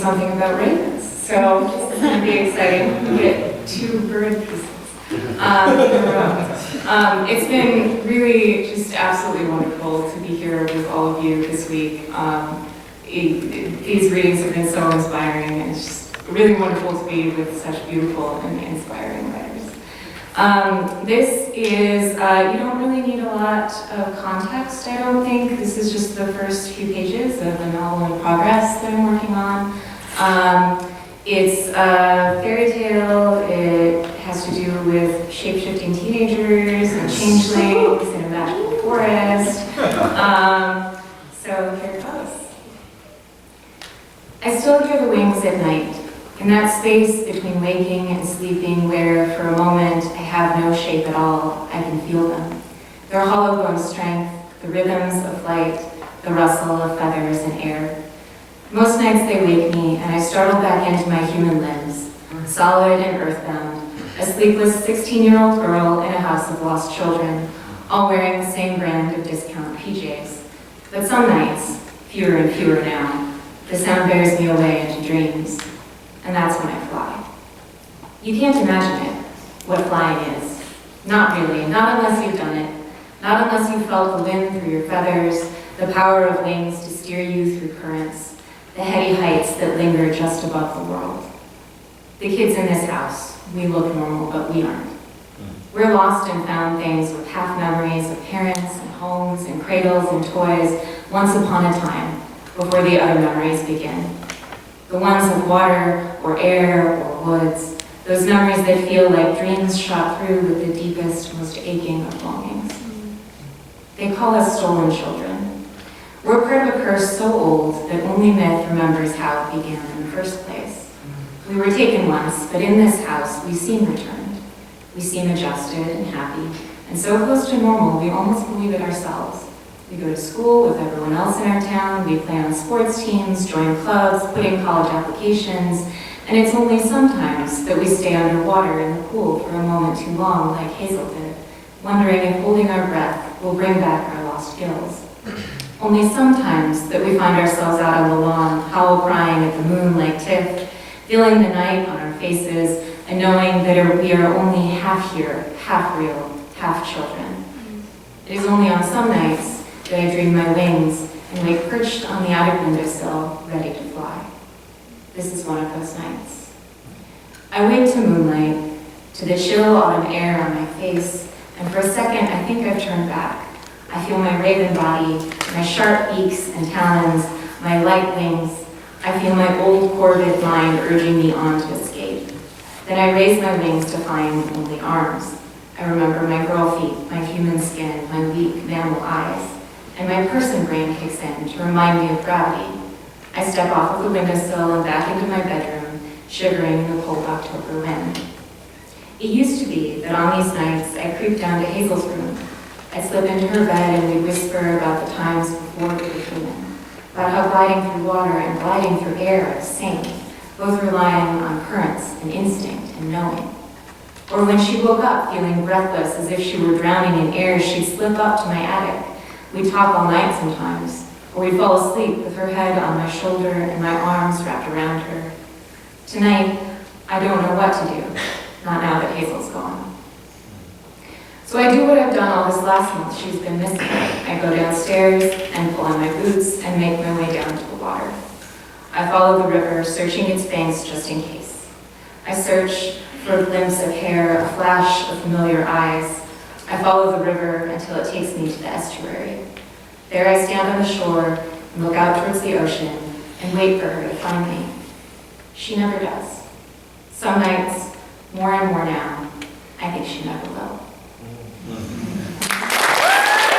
something about ravens. So this is going to be exciting. We get 2 bird pieces in a row. It's been really just absolutely wonderful to be here with all of you this week. These readings have been so inspiring, and it's just really wonderful to be with such beautiful and inspiring writers. This is, you don't really need a lot of context, I don't think. This is just the first few pages of a novel in progress that I'm working on. It's a fairy tale. It has to do with shape-shifting teenagers and changelings in a magical forest. So here it goes. I still hear the wings at night, in that space between waking and sleeping where, for a moment, I have no shape at all. I can feel them. Their hollow bone strength, the rhythms of flight, the rustle of feathers in air. Most nights they wake me, and I startle back into my human limbs, solid and earthbound, a sleepless 16-year-old girl in a house of lost children, all wearing the same brand of discount PJs. But some nights, fewer and fewer now, the sound bears me away into dreams. And that's when I fly. You can't imagine it, what flying is. Not really, not unless you've done it. Not unless you've felt the wind through your feathers, the power of wings to steer you through currents, the heady heights that linger just above the world. The kids in this house, we look normal, but we aren't. We're lost and found things with half memories of parents and homes and cradles and toys once upon a time, before the other memories begin. The ones of water, or air, or woods, those memories that feel like dreams shot through with the deepest, most aching of longings. They call us stolen children. We're part of a curse so old that only myth remembers how it began in the first place. We were taken once, but in this house, we seem returned. We seem adjusted and happy, and so close to normal, we almost believe it ourselves. We go to school with everyone else in our town, we play on sports teams, join clubs, put in college applications, and it's only sometimes that we stay underwater in the pool for a moment too long, like Hazel did, wondering if holding our breath will bring back our lost gills. Only sometimes that we find ourselves out on the lawn, howl crying at the moon like Tiff, feeling the night on our faces, and knowing that we are only half here, half real, half children. It is only on some nights that I dream my wings and wake perched on the attic windowsill, ready to fly. This is one of those nights. I wake to moonlight, to the chill autumn air on my face, and for a second I think I've turned back. I feel my raven body, my sharp beaks and talons, my light wings. I feel my old corvid mind urging me on to escape. Then I raise my wings to find only arms. I remember my girl feet, my human skin, my weak mammal eyes. And my person brain kicks in to remind me of gravity. I step off of the windowsill and back into my bedroom, shivering in the cold October wind. It used to be that on these nights, I creep down to Hazel's room. I'd slip into her bed and we'd whisper about the times before we were human, about how gliding through water and gliding through air are the same, both relying on currents and instinct and knowing. Or when she woke up feeling breathless as if she were drowning in air, she'd slip up to my attic. We'd talk all night sometimes, or we'd fall asleep with her head on my shoulder and my arms wrapped around her. Tonight, I don't know what to do, not now that Hazel's gone. So I do what I've done all this last month she's been missing. I go downstairs and pull on my boots and make my way down to the water. I follow the river, searching its banks just in case. I search for a glimpse of hair, a flash of familiar eyes. I follow the river until it takes me to the estuary. There I stand on the shore and look out towards the ocean and wait for her to find me. She never does. Some nights, more and more now, I think she never will.